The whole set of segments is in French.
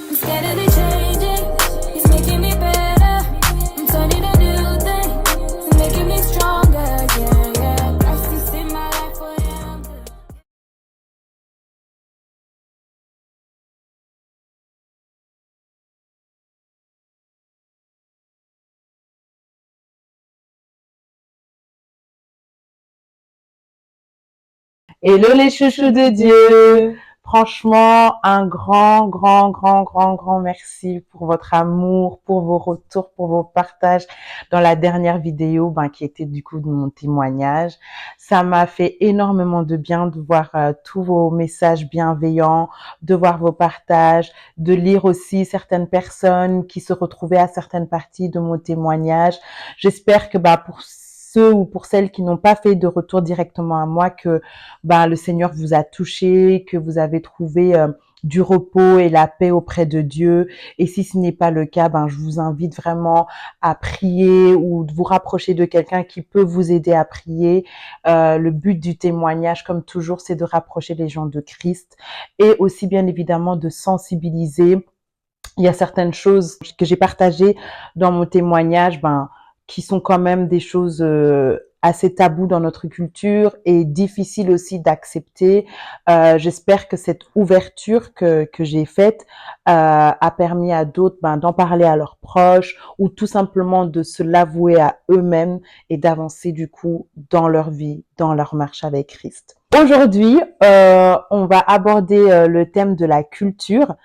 I'm steadily changing. He's making me better. I'm turning a new thing. He's making me stronger. Yeah, yeah. Christ is in my life for him. Hello les chouchous de Dieu. Franchement, un grand merci pour votre amour, pour vos retours, pour vos partages dans la dernière vidéo, qui était du coup de mon témoignage. Ça m'a fait énormément de bien de voir tous vos messages bienveillants, de voir vos partages, de lire aussi certaines personnes qui se retrouvaient à certaines parties de mon témoignage. J'espère que pour ceux ou pour celles qui n'ont pas fait de retour directement à moi, que le Seigneur vous a touché, que vous avez trouvé du repos et la paix auprès de Dieu. Et si ce n'est pas le cas, je vous invite vraiment à prier ou de vous rapprocher de quelqu'un qui peut vous aider à prier. Le but du témoignage, comme toujours, c'est de rapprocher les gens de Christ et aussi bien évidemment de sensibiliser. Il y a certaines choses que j'ai partagées dans mon témoignage, qui sont quand même des choses assez tabous dans notre culture et difficiles aussi d'accepter. J'espère que cette ouverture que j'ai faite a permis à d'autres d'en parler à leurs proches ou tout simplement de se l'avouer à eux-mêmes et d'avancer du coup dans leur vie, dans leur marche avec Christ. Aujourd'hui, on va aborder le thème de la culture.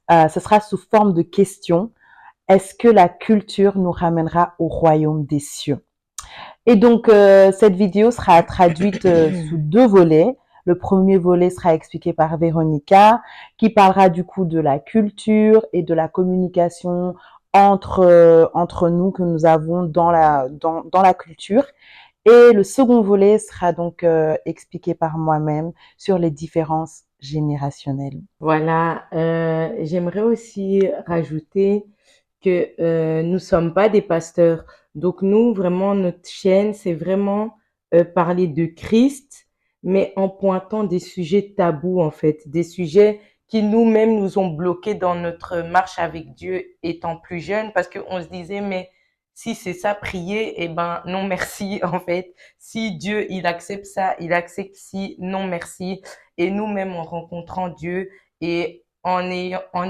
Ce sera sous forme de questions. Est-ce que la culture nous ramènera au royaume des cieux? Et donc, cette vidéo sera traduite sous deux volets. Le premier volet sera expliqué par Véronica, qui parlera du coup de la culture et de la communication entre nous que nous avons dans la culture. Et le second volet sera donc expliqué par moi-même sur les différences générationnelles. Voilà, j'aimerais aussi rajouter que nous sommes pas des pasteurs. Donc nous, vraiment, notre chaîne, c'est vraiment parler de Christ, mais en pointant des sujets tabous, en fait, des sujets qui nous-mêmes nous ont bloqués dans notre marche avec Dieu étant plus jeunes, parce qu'on se disait, mais si c'est ça, prier, eh ben non merci, en fait. Si Dieu, il accepte ça, il accepte si, non merci. Et nous-mêmes, en rencontrant Dieu, et en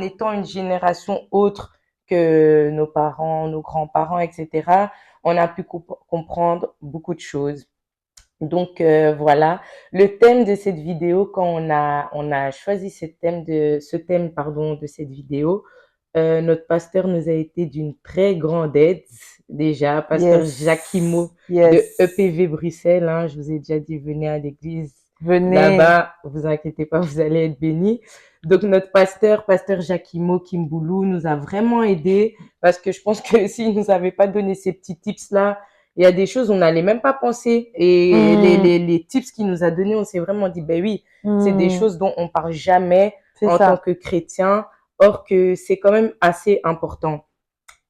étant une génération autre que nos parents, nos grands-parents, etc., on a pu comprendre beaucoup de choses. Donc voilà, le thème de cette vidéo, quand on a choisi ce thème pardon de cette vidéo, notre pasteur nous a été d'une très grande aide déjà, pasteur Jacquimo de EPV Bruxelles. Hein, je vous ai déjà dit, venez à l'église là-bas, vous inquiétez pas, vous allez être bénis. Donc notre pasteur Jacquimo Kimboulou, nous a vraiment aidé parce que je pense que s'il nous avait pas donné ces petits tips là, il y a des choses on n'allait même pas penser, et les tips qu'il nous a donnés, on s'est vraiment dit ben oui, c'est des choses dont on parle jamais en tant que chrétien, or que c'est quand même assez important.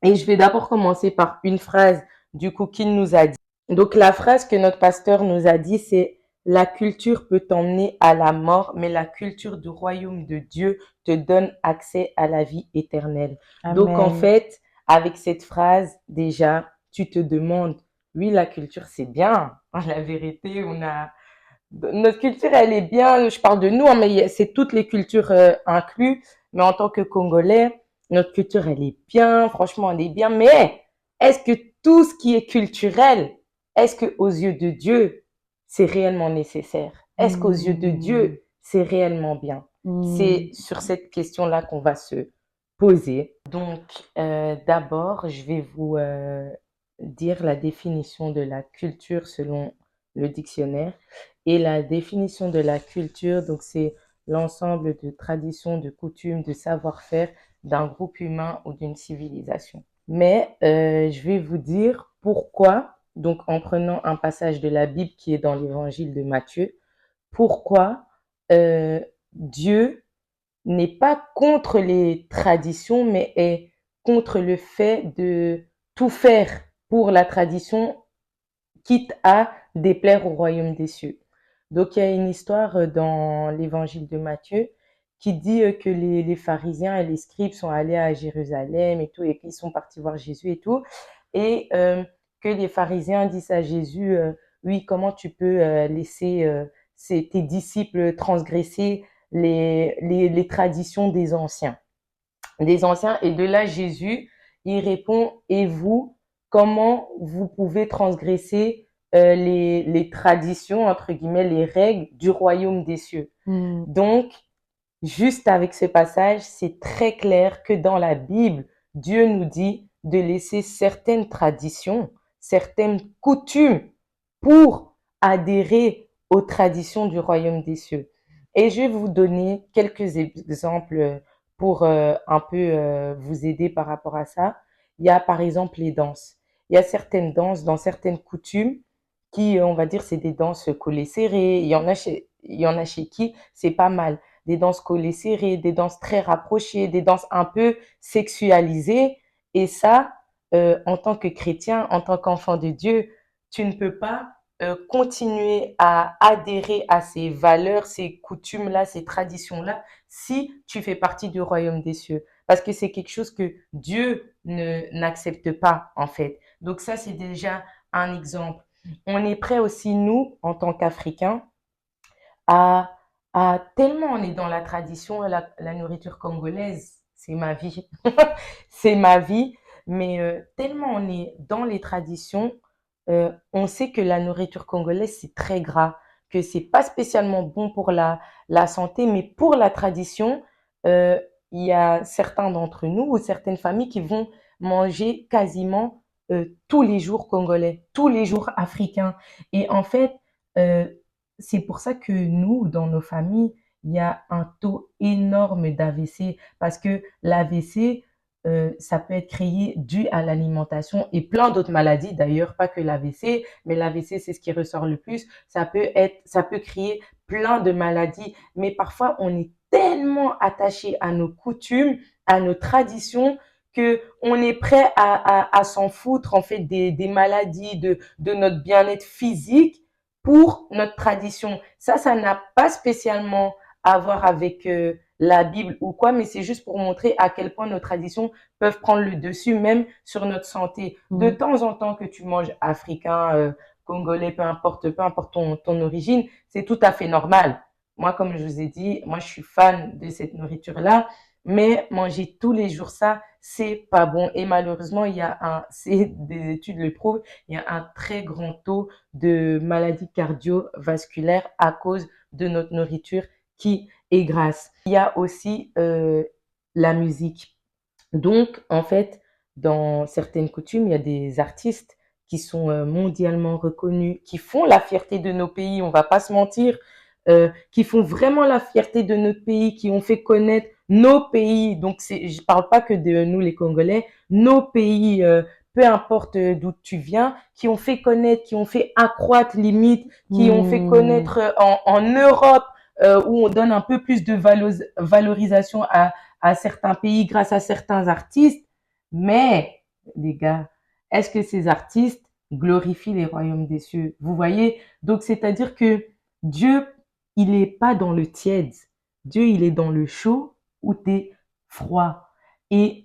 Et je vais d'abord commencer par une phrase du coup qu'il nous a dit. Donc la phrase que notre pasteur nous a dit, c'est: la culture peut t'emmener à la mort, mais la culture du royaume de Dieu te donne accès à la vie éternelle. Amen. Donc en fait, avec cette phrase, déjà, tu te demandes, oui, la culture c'est bien. La vérité, notre culture, elle est bien. Je parle de nous, hein, mais c'est toutes les cultures incluses. Mais en tant que Congolais, notre culture, elle est bien. Franchement, elle est bien. Mais est-ce que tout ce qui est culturel, est-ce que aux yeux de Dieu, c'est réellement nécessaire? Est-ce qu'aux yeux de Dieu, c'est réellement bien? C'est sur cette question-là qu'on va se poser. Donc, d'abord, je vais vous dire la définition de la culture selon le dictionnaire. Et la définition de la culture, donc c'est l'ensemble de traditions, de coutumes, de savoir-faire d'un groupe humain ou d'une civilisation. Mais je vais vous dire pourquoi, donc en prenant un passage de la Bible qui est dans l'évangile de Matthieu, pourquoi Dieu n'est pas contre les traditions, mais est contre le fait de tout faire pour la tradition, quitte à déplaire au royaume des cieux. Donc il y a une histoire dans l'évangile de Matthieu qui dit que les pharisiens et les scribes sont allés à Jérusalem et tout, et qu'ils sont partis voir Jésus et tout, et que les pharisiens disent à Jésus, oui, comment tu peux laisser tes disciples transgresser les traditions des anciens. Et de là, Jésus, il répond, et vous, comment vous pouvez transgresser les traditions, entre guillemets, les règles du royaume des cieux. Donc, juste avec ce passage, c'est très clair que dans la Bible, Dieu nous dit de laisser certaines traditions, certaines coutumes pour adhérer aux traditions du royaume des cieux. Et je vais vous donner quelques exemples pour un peu vous aider par rapport à ça. Il y a par exemple les danses. Il y a certaines danses dans certaines coutumes qui, on va dire, c'est des danses collées serrées. Il y en a chez qui c'est pas mal. Des danses collées serrées, des danses très rapprochées, des danses un peu sexualisées. Et ça, en tant que chrétien, en tant qu'enfant de Dieu, tu ne peux pas continuer à adhérer à ces valeurs, ces coutumes-là, ces traditions-là, si tu fais partie du royaume des cieux. Parce que c'est quelque chose que Dieu n'accepte pas, en fait. Donc ça, c'est déjà un exemple. On est prêt aussi, nous, en tant qu'Africains, à, tellement on est dans la tradition, la nourriture congolaise, c'est ma vie. C'est ma vie. Mais tellement on est dans les traditions, on sait que la nourriture congolaise, c'est très gras, que c'est pas spécialement bon pour la santé, mais pour la tradition, euh, il y a certains d'entre nous ou certaines familles qui vont manger quasiment tous les jours congolais, tous les jours africains. Et en fait, euh, c'est pour ça que nous, dans nos familles, il y a un taux énorme d'AVC parce que l'AVC, ça peut être créé dû à l'alimentation et plein d'autres maladies d'ailleurs, pas que l'AVC, mais l'AVC c'est ce qui ressort le plus. Ça peut créer plein de maladies, mais parfois on est tellement attaché à nos coutumes, à nos traditions que on est prêt à s'en foutre en fait des maladies, de notre bien-être physique pour notre tradition. Ça n'a pas spécialement à voir avec la Bible ou quoi, mais c'est juste pour montrer à quel point nos traditions peuvent prendre le dessus, même sur notre santé. De temps en temps que tu manges africain, congolais, peu importe ton origine, c'est tout à fait normal. Moi, comme je vous ai dit, moi, je suis fan de cette nourriture-là, mais manger tous les jours ça, c'est pas bon. Et malheureusement, des études le prouvent, il y a un très grand taux de maladies cardiovasculaires à cause de notre nourriture qui est grasse. Il y a aussi la musique. Donc, en fait, dans certaines coutumes, il y a des artistes qui sont mondialement reconnus, qui font la fierté de nos pays, on va pas se mentir, qui font vraiment la fierté de notre pays, qui ont fait connaître nos pays. Donc, je parle pas que de nous les Congolais, nos pays, peu importe d'où tu viens, qui ont fait connaître, qui ont fait accroître limite, qui ont fait connaître en Europe, où on donne un peu plus de valorisation à certains pays grâce à certains artistes. Mais, les gars, est-ce que ces artistes glorifient les royaumes des cieux? Vous voyez? Donc, c'est-à-dire que Dieu, il est pas dans le tiède. Dieu, il est dans le chaud ou t'es froid. Et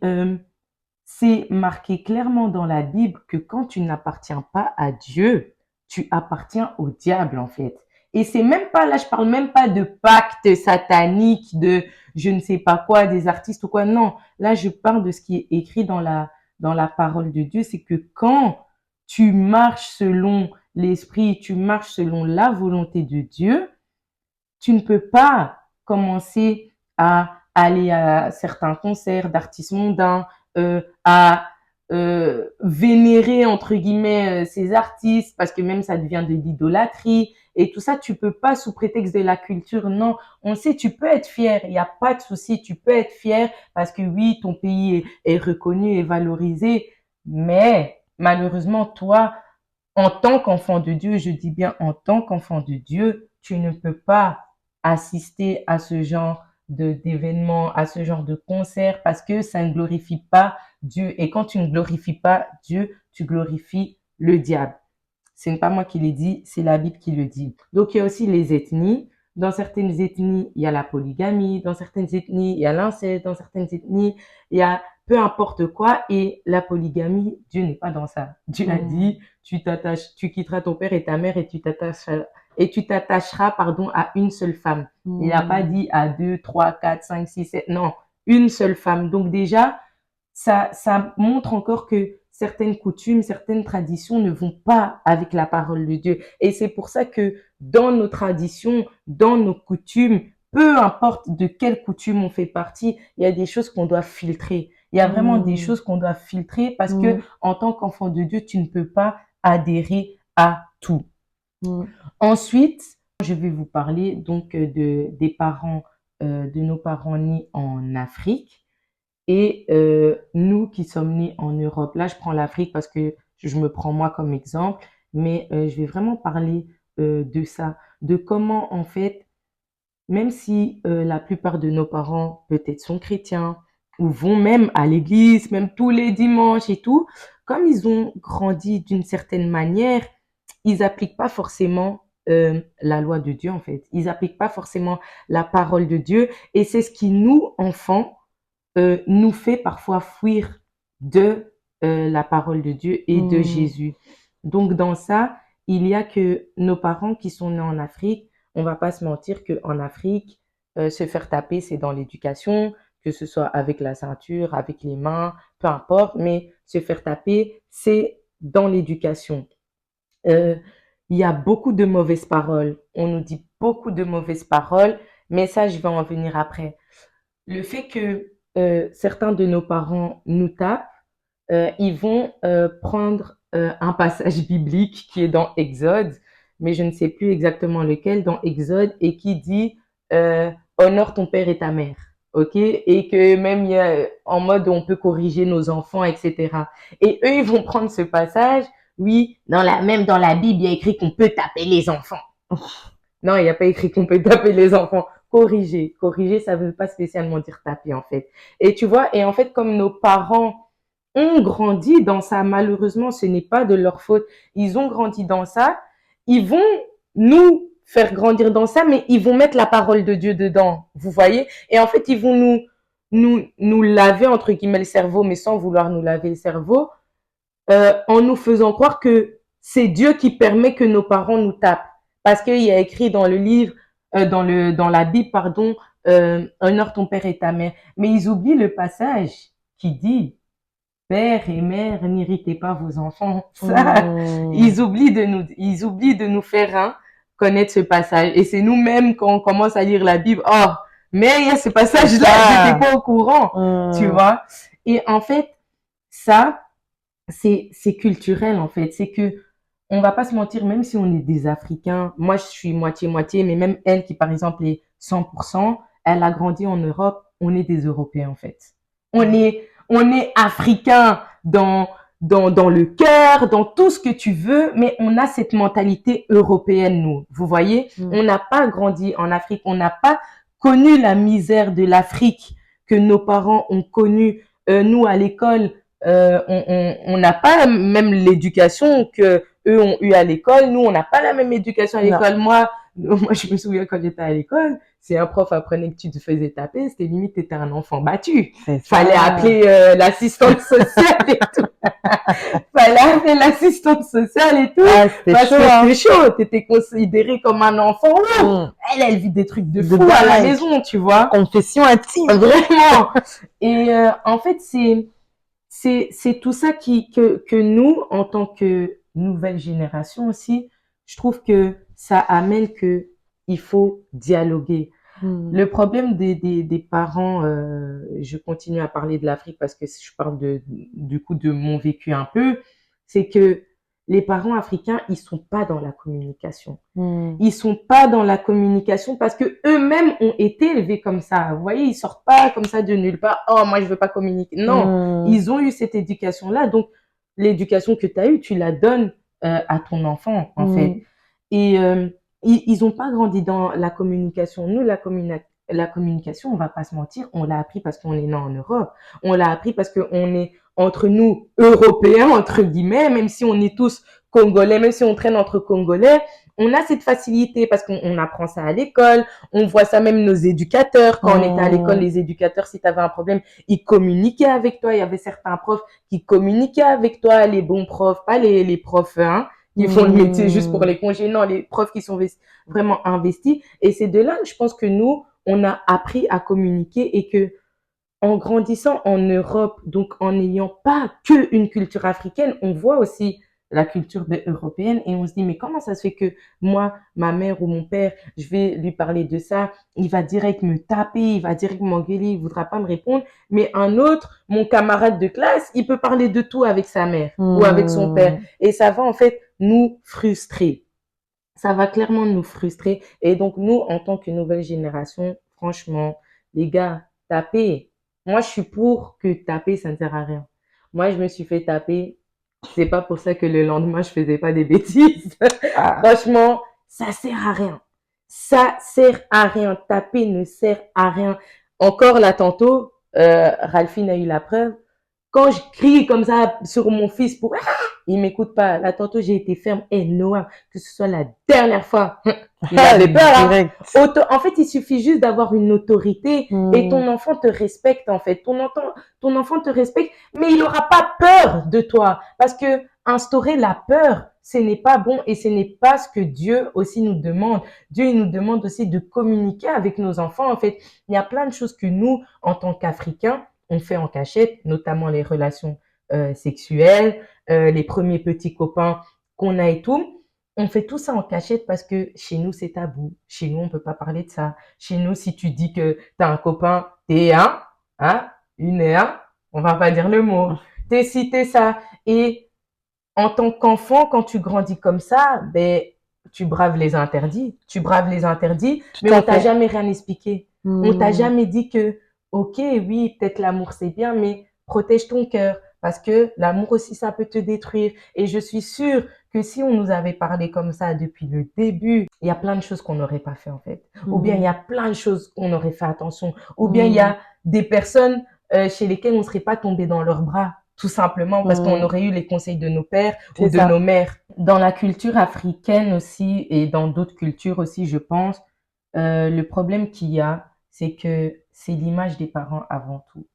c'est marqué clairement dans la Bible que quand tu n'appartiens pas à Dieu, tu appartiens au diable, en fait. Et c'est même pas, là, je parle même pas de pacte satanique, de je ne sais pas quoi, des artistes ou quoi. Non, là, je parle de ce qui est écrit dans la parole de Dieu. C'est que quand tu marches selon l'esprit, tu marches selon la volonté de Dieu, tu ne peux pas commencer à aller à certains concerts d'artistes mondains, à vénérer entre guillemets ces artistes parce que même ça devient de l'idolâtrie et tout ça, tu peux pas sous prétexte de la culture. Non, on sait, tu peux être fier, il y a pas de souci, tu peux être fier parce que oui, ton pays est reconnu et valorisé, mais malheureusement toi, en tant qu'enfant de Dieu, je dis bien en tant qu'enfant de Dieu, tu ne peux pas assister à ce genre d'événements, à ce genre de concerts, parce que ça ne glorifie pas Dieu. Et quand tu ne glorifies pas Dieu, tu glorifies le diable. Ce n'est pas moi qui l'ai dit, c'est la Bible qui le dit. Donc il y a aussi les ethnies. Dans certaines ethnies, il y a la polygamie. Dans certaines ethnies, il y a l'inceste. Dans certaines ethnies, il y a peu importe quoi. Et la polygamie, Dieu n'est pas dans ça. Dieu a dit, tu quitteras ton père et ta mère et tu t'attacheras, pardon, à une seule femme. Il n'a pas dit à 2, 3, 4, 5, 6, 7. Non, une seule femme. Donc déjà, ça montre encore que certaines coutumes, certaines traditions ne vont pas avec la parole de Dieu. Et c'est pour ça que dans nos traditions, dans nos coutumes, peu importe de quelle coutume on fait partie, il y a des choses qu'on doit filtrer. Il y a vraiment des choses qu'on doit filtrer parce que en tant qu'enfant de Dieu, tu ne peux pas adhérer à tout. Ensuite, je vais vous parler donc des parents, de nos parents nés en Afrique. Et nous qui sommes nés en Europe, là je prends l'Afrique parce que je me prends moi comme exemple, mais je vais vraiment parler de ça, de comment en fait, même si la plupart de nos parents peut-être sont chrétiens ou vont même à l'église, même tous les dimanches et tout, comme ils ont grandi d'une certaine manière, ils appliquent pas forcément la loi de Dieu en fait. Ils appliquent pas forcément la parole de Dieu et c'est ce qui nous, enfants, nous fait parfois fuir de la parole de Dieu et de Jésus. Donc dans ça, il y a que nos parents qui sont nés en Afrique, on va pas se mentir qu'en Afrique, se faire taper, c'est dans l'éducation, que ce soit avec la ceinture, avec les mains, peu importe, mais se faire taper, c'est dans l'éducation. Il y a beaucoup de mauvaises paroles. On nous dit beaucoup de mauvaises paroles, mais ça, je vais en venir après. Le fait que certains de nos parents nous tapent, ils vont prendre un passage biblique qui est dans Exode, mais je ne sais plus exactement lequel, dans Exode, et qui dit honore ton père et ta mère. Ok, et que même il y a en mode où on peut corriger nos enfants, etc. Et eux, ils vont prendre ce passage. Oui, même dans la Bible, il y a écrit qu'on peut taper les enfants. Non, il n'y a pas écrit qu'on peut taper les enfants. Corriger, ça veut pas spécialement dire taper en fait. Et tu vois, et en fait, comme nos parents ont grandi dans ça, malheureusement, ce n'est pas de leur faute. Ils ont grandi dans ça. Ils vont nous faire grandir dans ça, mais ils vont mettre la parole de Dieu dedans. Vous voyez? Et en fait, ils vont nous laver, entre guillemets, le cerveau, mais sans vouloir nous laver le cerveau, en nous faisant croire que c'est Dieu qui permet que nos parents nous tapent. Parce qu'il y a écrit dans le livre, dans la Bible, pardon, honore ton père et ta mère. Mais ils oublient le passage qui dit, père et mère, n'irritez pas vos enfants. Ça, ils oublient de nous faire connaître ce passage. Et c'est nous-mêmes quand on commence à lire la Bible, oh, mais il y a ce passage-là, j'étais pas au courant, tu vois. Et en fait, ça, c'est culturel en fait. C'est que on va pas se mentir, même si on est des Africains, moi je suis moitié-moitié, mais même elle qui par exemple est 100%, elle a grandi en Europe, on est des Européens en fait. On est Africains dans le cœur, dans tout ce que tu veux, mais on a cette mentalité européenne, nous. Vous voyez? On n'a pas grandi en Afrique, on n'a pas connu la misère de l'Afrique que nos parents ont connu. Nous, à l'école, on n'a pas même l'éducation que eux ont eu à l'école. Nous, on n'a pas la même éducation à l'école. Moi, je me souviens quand j'étais à l'école, si un prof apprenait que tu te faisais taper, c'était limite t'étais un enfant battu. Fallait appeler l'assistante sociale et tout. Fallait appeler l'assistante sociale et tout. Ah, c'était chaud. T'étais considéré comme un enfant. Elle vit des trucs de fou à la maison, tu vois. Confession intime. Vraiment. Et en fait, c'est tout ça que nous, en tant que nouvelle génération aussi, je trouve que ça amène que il faut dialoguer. Le problème des parents, je continue à parler de l'Afrique parce que je parle du coup de mon vécu un peu, c'est que les parents africains, ils sont pas dans la communication. Ils sont pas dans la communication parce que eux-mêmes ont été élevés comme ça. Vous voyez, ils sortent pas comme ça de nulle part. Oh, moi, je veux pas communiquer. Non, ils ont eu cette éducation-là. Donc, l'éducation que tu as eue, tu la donnes à ton enfant, en fait. Et ils ont pas grandi dans la communication. Nous, la communication, on va pas se mentir, on l'a appris parce qu'on est né en Europe. On l'a appris parce qu'on est entre nous Européens, entre guillemets, même si on est tous Congolais, même si on traîne entre Congolais, on a cette facilité parce qu'on apprend ça à l'école, on voit ça même nos éducateurs. Quand on était à l'école, les éducateurs, si tu avais un problème, ils communiquaient avec toi. Il y avait certains profs qui communiquaient avec toi, les bons profs, pas les profs qui font le métier juste pour les congés, non, les profs qui sont vraiment investis. Et c'est de là, je pense que nous, on a appris à communiquer et que en grandissant en Europe, donc en n'ayant pas que une culture africaine, on voit aussi la culture européenne et on se dit, mais comment ça se fait que moi, ma mère ou mon père, je vais lui parler de ça, il va direct me taper, il va direct m'engueuler, il voudra pas me répondre, mais un autre, mon camarade de classe, il peut parler de tout avec sa mère ou avec son père et ça va en fait nous frustrer. Ça va clairement nous frustrer et donc nous, en tant que nouvelle génération, franchement, les gars, tapez. Moi, je suis pour que taper, ça ne sert à rien. Moi, je me suis fait taper. C'est pas pour ça que le lendemain, je faisais pas des bêtises. Ah. Franchement, ça sert à rien. Ça sert à rien. Taper ne sert à rien. Encore là, tantôt, Ralphine a eu la preuve. Quand je crie comme ça sur mon fils pour, il m'écoute pas. Là, tantôt, j'ai été ferme. Et Noah, que ce soit la dernière fois, il avait peur, hein. Direct. En fait, il suffit juste d'avoir une autorité et ton enfant te respecte, en fait. Ton enfant te respecte, mais il n'aura pas peur de toi. Parce que instaurer la peur, ce n'est pas bon et ce n'est pas ce que Dieu aussi nous demande. Dieu, il nous demande aussi de communiquer avec nos enfants. En fait, il y a plein de choses que nous, en tant qu'Africains, on fait en cachette, notamment les relations sexuelles, les premiers petits copains qu'on a et tout. On fait tout ça en cachette parce que chez nous, c'est tabou. Chez nous, on peut pas parler de ça. Chez nous, si tu dis que t'as un copain, t'es une et un, on va pas dire le mot. T'es ci, t'es ça. Et en tant qu'enfant, quand tu grandis comme ça, ben, tu braves les interdits. Tu braves les interdits, mais à on t'a fait. jamais rien expliqué. On t'a jamais dit que, ok, oui, peut-être l'amour c'est bien, mais protège ton cœur. Parce que l'amour aussi, ça peut te détruire. Et je suis sûre que si on nous avait parlé comme ça depuis le début, il y a plein de choses qu'on n'aurait pas fait en fait. Ou bien il y a plein de choses qu'on aurait fait attention. Ou bien il y a des personnes chez lesquelles on ne serait pas tombé dans leurs bras. Tout simplement parce qu'on aurait eu les conseils de nos pères ou C'est de ça. nos mères. Dans la culture africaine aussi et dans d'autres cultures aussi, je pense, le problème qu'il y a, c'est que c'est l'image des parents avant tout.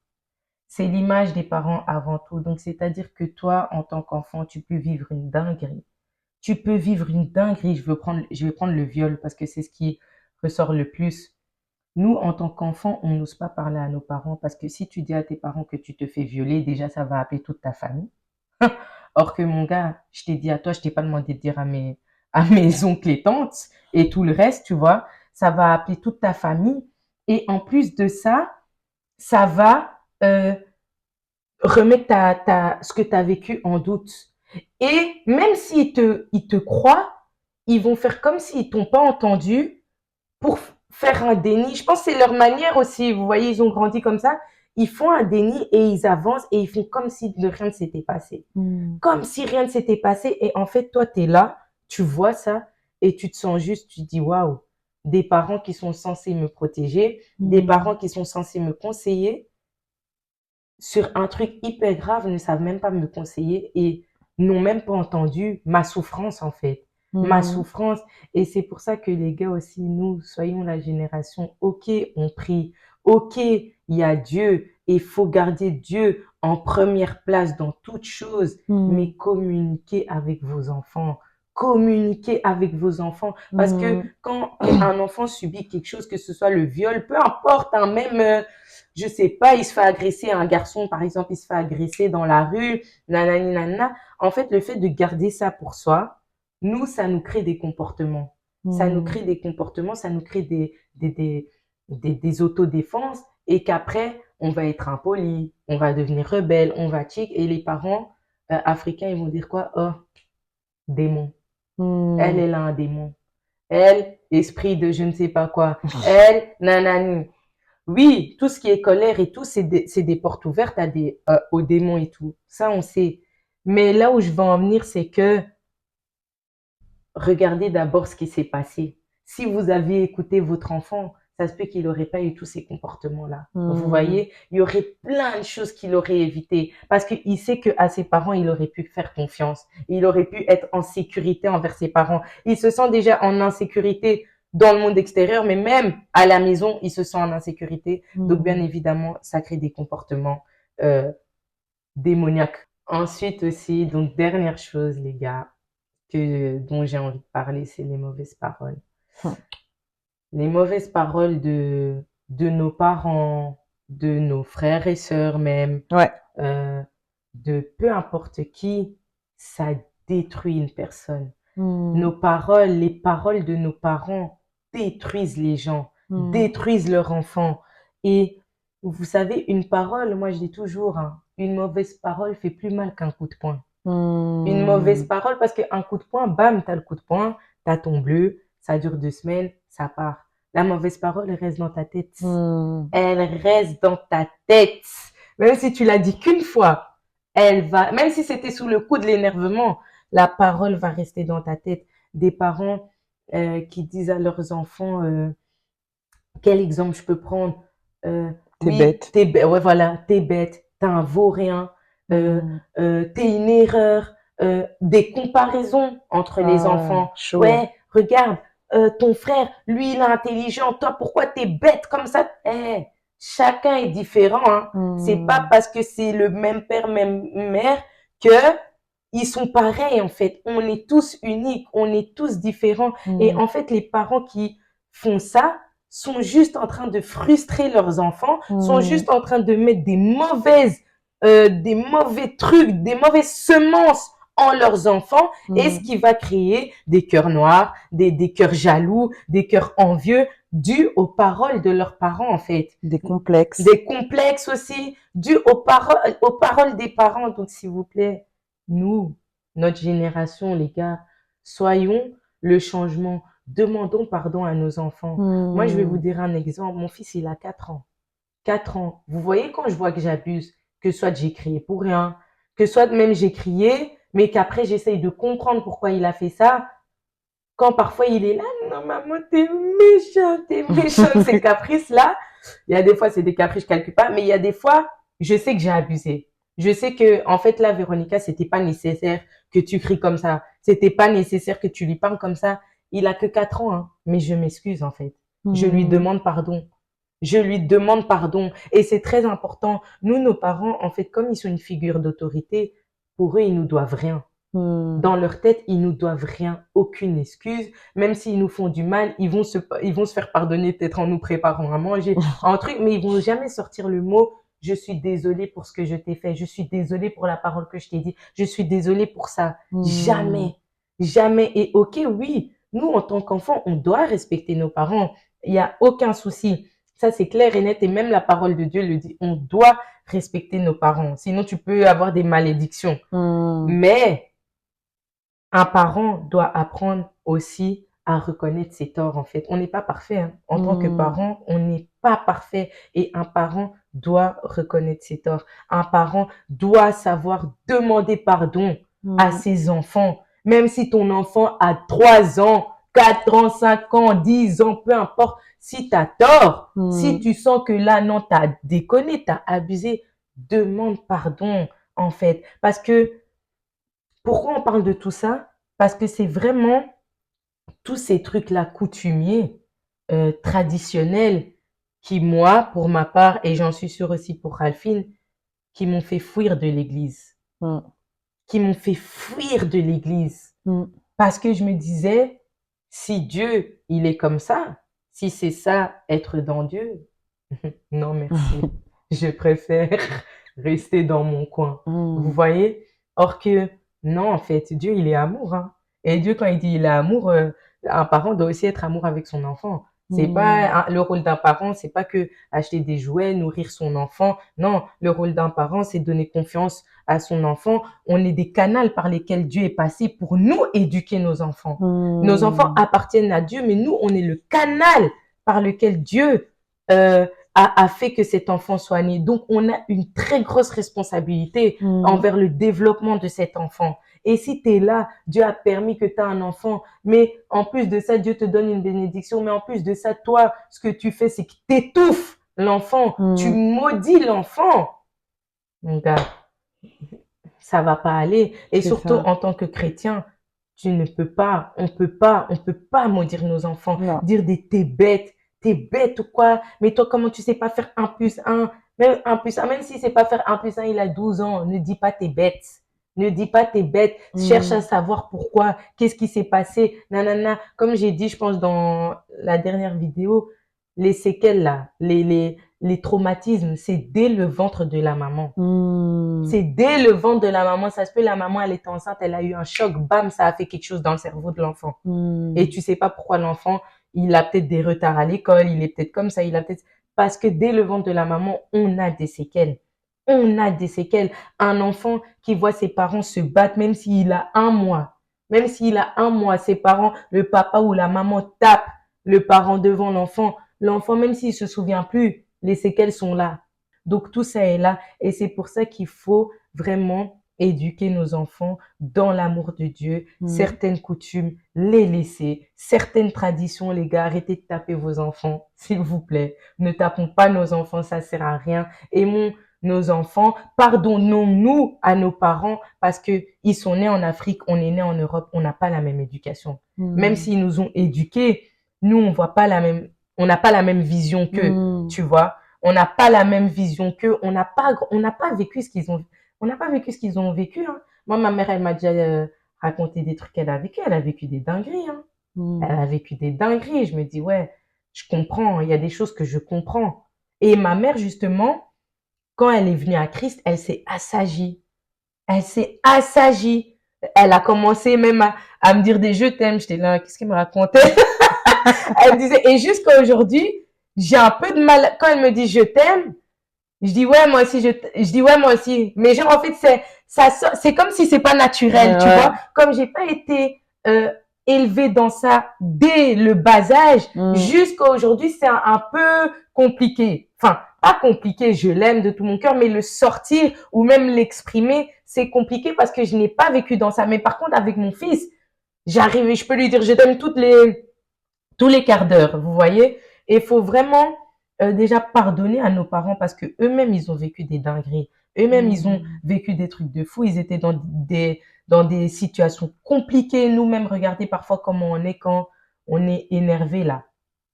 C'est l'image des parents avant tout. Donc, c'est-à-dire que toi, en tant qu'enfant, tu peux vivre une dinguerie. Tu peux vivre une dinguerie. Je vais prendre le viol parce que c'est ce qui ressort le plus. Nous, en tant qu'enfants, on n'ose pas parler à nos parents parce que si tu dis à tes parents que tu te fais violer, déjà, ça va appeler toute ta famille. Or que mon gars, je t'ai dit à toi, je t'ai pas demandé de dire à mes oncles et tantes et tout le reste, tu vois, ça va appeler toute ta famille. Et en plus de ça, ça va remettre ce que tu as vécu en doute. Et même s'ils te croient, ils vont faire comme s'ils t'ont pas entendu pour faire un déni. Je pense que c'est leur manière aussi. Vous voyez, ils ont grandi comme ça. Ils font un déni et ils avancent et ils font comme si rien ne s'était passé. Comme si rien ne s'était passé. Et en fait, toi, tu es là, tu vois ça et tu te sens juste, tu te dis, waouh, des parents qui sont censés me protéger, des parents qui sont censés me conseiller sur un truc hyper grave ne savent même pas me conseiller et n'ont même pas entendu ma souffrance en fait. Ma souffrance. Et c'est pour ça que les gars aussi, nous, soyons la génération, ok, on prie, ok, il y a Dieu et il faut garder Dieu en première place dans toute chose, mais communiquez avec vos enfants. Communiquez avec vos enfants. Parce que quand un enfant subit quelque chose, que ce soit le viol, peu importe, hein, même, je sais pas, il se fait agresser, un garçon, par exemple, il se fait agresser dans la rue, nanani, nanana. En fait, le fait de garder ça pour soi, nous, ça nous crée des comportements. Ça nous crée des comportements, ça nous crée des autodéfenses et qu'après, on va être impoli, on va devenir rebelle, on va chic et les parents africains, ils vont dire quoi? Oh, démon. Elle a un démon. Elle, esprit de je ne sais pas quoi. Elle, nanani. Oui, tout ce qui est colère et tout, c'est des portes ouvertes aux démons et tout. Ça, on sait. Mais là où je veux en venir, c'est que regardez d'abord ce qui s'est passé. Si vous aviez écouté votre enfant, ça se peut qu'il n'aurait pas eu tous ces comportements-là. Mm. Vous voyez, il y aurait plein de choses qu'il aurait évitées parce qu'il sait qu'à ses parents, il aurait pu faire confiance. Il aurait pu être en sécurité envers ses parents. Il se sent déjà en insécurité dans le monde extérieur, mais même à la maison, il se sent en insécurité. Donc, bien évidemment, ça crée des comportements démoniaques. Ensuite aussi, donc dernière chose, les gars, dont j'ai envie de parler, c'est les mauvaises paroles. Les mauvaises paroles de nos parents, de nos frères et sœurs même, Ouais. de peu importe qui, ça détruit une personne. Mm. Nos paroles, les paroles de nos parents détruisent les gens, détruisent leurs enfants. Et vous savez, une parole, moi je dis toujours, hein, une mauvaise parole fait plus mal qu'un coup de poing. Une mauvaise parole, parce qu'un coup de poing, bam, t'as le coup de poing, t'as ton bleu, ça dure 2 semaines, ça part. La mauvaise parole, elle reste dans ta tête. Elle reste dans ta tête. Même si tu l'as dit qu'une fois, elle va, même si c'était sous le coup de l'énervement, la parole va rester dans ta tête. Des parents qui disent à leurs enfants, quel exemple je peux prendre? T'es Oui, bête. ouais, voilà, t'es bête, t'es un vaurien, t'es une erreur, des comparaisons entre les enfants. Chaud. Ouais, regarde, ton frère, lui, il est intelligent, toi, pourquoi t'es bête comme ça? Eh, chacun est différent, hein. C'est pas parce que c'est le même père, même mère que ils sont pareils, en fait. On est tous uniques, on est tous différents. Et en fait, les parents qui font ça sont juste en train de frustrer leurs enfants, sont juste en train de mettre des mauvais trucs, des mauvaises semences en leurs enfants, et ce qui va créer des cœurs noirs, des cœurs jaloux, des cœurs envieux, dus aux paroles de leurs parents, en fait. Des complexes. Des complexes aussi, dus aux paroles des parents. Donc, s'il vous plaît, nous, notre génération, les gars, soyons le changement. Demandons pardon à nos enfants. Moi, je vais vous dire un exemple. Mon fils, il a 4 ans. 4 ans. Vous voyez quand je vois que j'abuse, que soit j'ai crié pour rien, que soit même j'ai crié, mais qu'après j'essaye de comprendre pourquoi il a fait ça. Quand parfois il est là, non maman, t'es méchante, ces caprices-là. Il y a des fois, c'est des caprices, je calcule pas, mais il y a des fois, je sais que j'ai abusé. Je sais que, en fait, là, Véronica, c'était pas nécessaire que tu cries comme ça. C'était pas nécessaire que tu lui parles comme ça. Il a que 4 ans, hein, mais je m'excuse, en fait. Je lui demande pardon. Je lui demande pardon. Et c'est très important. Nous, nos parents, en fait, comme ils sont une figure d'autorité, pour eux, ils nous doivent rien. Dans leur tête, ils nous doivent rien, aucune excuse. Même s'ils nous font du mal, ils vont se faire pardonner peut-être en nous préparant à manger, un truc, mais ils vont jamais sortir le mot « je suis désolée pour ce que je t'ai fait, je suis désolée pour la parole que je t'ai dit, je suis désolée pour ça ». Jamais, jamais. Et ok, oui, nous, en tant qu'enfants, on doit respecter nos parents. Il n'y a aucun souci. Ça, c'est clair et net. Et même la parole de Dieu le dit. On doit respecter nos parents. Sinon, tu peux avoir des malédictions. Mais un parent doit apprendre aussi à reconnaître ses torts, en fait. On n'est pas parfait, hein. En tant que parent, on n'est pas parfait. Et un parent doit reconnaître ses torts. Un parent doit savoir demander pardon à ses enfants. Même si ton enfant a 3 ans, 4 ans, 5 ans, 10 ans, peu importe. Si tu as tort, si tu sens que là, non, tu as déconné, tu as abusé, demande pardon, en fait. Parce que, pourquoi on parle de tout ça? Parce que c'est vraiment tous ces trucs-là coutumiers, traditionnels, qui, moi, pour ma part, et j'en suis sûre aussi pour Ralphine, qui m'ont fait fuir de l'église. Qui m'ont fait fuir de l'église. Parce que je me disais, si Dieu, il est comme ça, si c'est ça, être dans Dieu, non merci. Je préfère rester dans mon coin. Vous voyez? Or que, non, en fait, Dieu, il est amour, hein. Et Dieu, quand il dit il est amour, un parent doit aussi être amour avec son enfant. C'est pas le rôle d'un parent, c'est pas que acheter des jouets, nourrir son enfant. Non, le rôle d'un parent, c'est donner confiance à son enfant. On est des canaux par lesquels Dieu est passé pour nous éduquer nos enfants. Nos enfants appartiennent à Dieu, mais nous, on est le canal par lequel Dieu a fait que cet enfant soit né. Donc, on a une très grosse responsabilité envers le développement de cet enfant. Et si tu es là, Dieu a permis que tu as un enfant, mais en plus de ça, Dieu te donne une bénédiction, mais en plus de ça, toi, ce que tu fais, c'est que tu étouffes l'enfant, tu maudis l'enfant. Mon gars, ça va pas aller. Et C'est surtout, ça. en tant que chrétien, tu ne peux pas, on peut pas maudire nos enfants, Non. dire des t'es bête ou quoi, mais toi, comment tu sais pas faire 1 plus 1, même 1 plus 1, même si c'est pas faire 1 plus 1, il a 12 ans, ne dis pas t'es bête. Ne dis pas t'es bête, cherche à savoir pourquoi, qu'est-ce qui s'est passé, nanana. Comme j'ai dit, je pense, dans la dernière vidéo, les séquelles là, les traumatismes, c'est dès le ventre de la maman. C'est dès le ventre de la maman. Ça se peut, la maman, elle était enceinte, elle a eu un choc, bam, ça a fait quelque chose dans le cerveau de l'enfant. Et tu sais pas pourquoi l'enfant, il a peut-être des retards à l'école, il est peut-être comme ça, il a peut-être... Parce que dès le ventre de la maman, on a des séquelles. On a des séquelles. Un enfant qui voit ses parents se battre, même s'il a 1 mois, même s'il a 1 mois, ses parents, le papa ou la maman tape le parent devant l'enfant. L'enfant, même s'il se souvient plus, les séquelles sont là. Donc tout ça est là et c'est pour ça qu'il faut vraiment éduquer nos enfants dans l'amour de Dieu, certaines coutumes, les laisser, certaines traditions, les gars, arrêtez de taper vos enfants, s'il vous plaît. Ne tapons pas nos enfants, ça sert à rien. Aimons nos enfants, pardonnons-nous à nos parents parce que ils sont nés en Afrique, on est nés en Europe, on n'a pas la même éducation. Même s'ils nous ont éduqués, nous on voit pas la même, on n'a pas la même vision qu'eux, tu vois. On n'a pas la même vision qu'eux, on n'a pas vécu ce qu'ils ont, on n'a pas vécu ce qu'ils ont vécu, hein. Moi, ma mère, elle m'a déjà raconté des trucs qu'elle a vécu, elle a vécu des dingueries, hein. Elle a vécu des dingueries. Je me dis, ouais, je comprends, il y a des choses que je comprends. Et ma mère, justement, quand elle est venue à Christ, elle s'est assagie. Elle s'est assagie. Elle a commencé même à me dire des je t'aime. J'étais là, qu'est-ce qu'elle me racontait? Elle me disait, et jusqu'à aujourd'hui, j'ai un peu de mal, quand elle me dit je t'aime, je dis ouais, moi aussi, je dis ouais, moi aussi. Mais genre, en fait, c'est comme si c'est pas naturel, tu vois. Comme j'ai pas été, élevée dans ça dès le bas âge, jusqu'à aujourd'hui, c'est un peu compliqué. Enfin, pas compliqué, je l'aime de tout mon cœur, mais le sortir ou même l'exprimer, c'est compliqué parce que je n'ai pas vécu dans ça. Mais par contre, avec mon fils, j'arrive et je peux lui dire je t'aime tous les quarts d'heure, vous voyez. Et il faut vraiment déjà pardonner à nos parents parce que eux-mêmes, ils ont vécu des dingueries. Eux-mêmes, ils ont vécu des trucs de fou. Ils étaient dans des situations compliquées. Nous-mêmes, regardez parfois comment on est quand on est énervé là.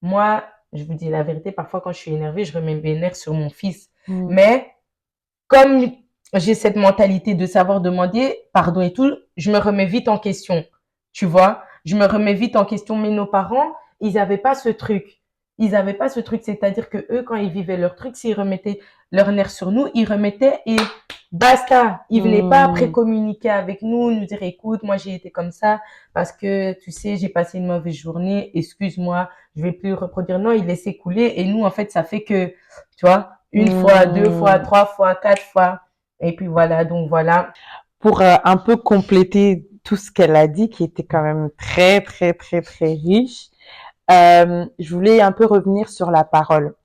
Moi, je vous dis la vérité, parfois quand je suis énervée, je remets mes nerfs sur mon fils. Mais comme j'ai cette mentalité de savoir demander pardon et tout, je me remets vite en question. Tu vois, je me remets vite en question. Mais nos parents, ils avaient pas ce truc. Ils avaient pas ce truc. C'est-à-dire que eux, quand ils vivaient leur truc, s'ils remettaient leurs nerfs sur nous, ils remettaient et basta. Ils venaient pas après communiquer avec nous, nous dire, écoute, moi, j'ai été comme ça parce que, tu sais, j'ai passé une mauvaise journée. Excuse-moi, je vais plus le reproduire. Non, ils laissaient couler. Et nous, en fait, ça fait que, tu vois, 1 fois, 2 fois, 3 fois, 4 fois. Et puis voilà, donc voilà. Pour un peu compléter tout ce qu'elle a dit, qui était quand même très, très, très, très riche, je voulais un peu revenir sur la parole.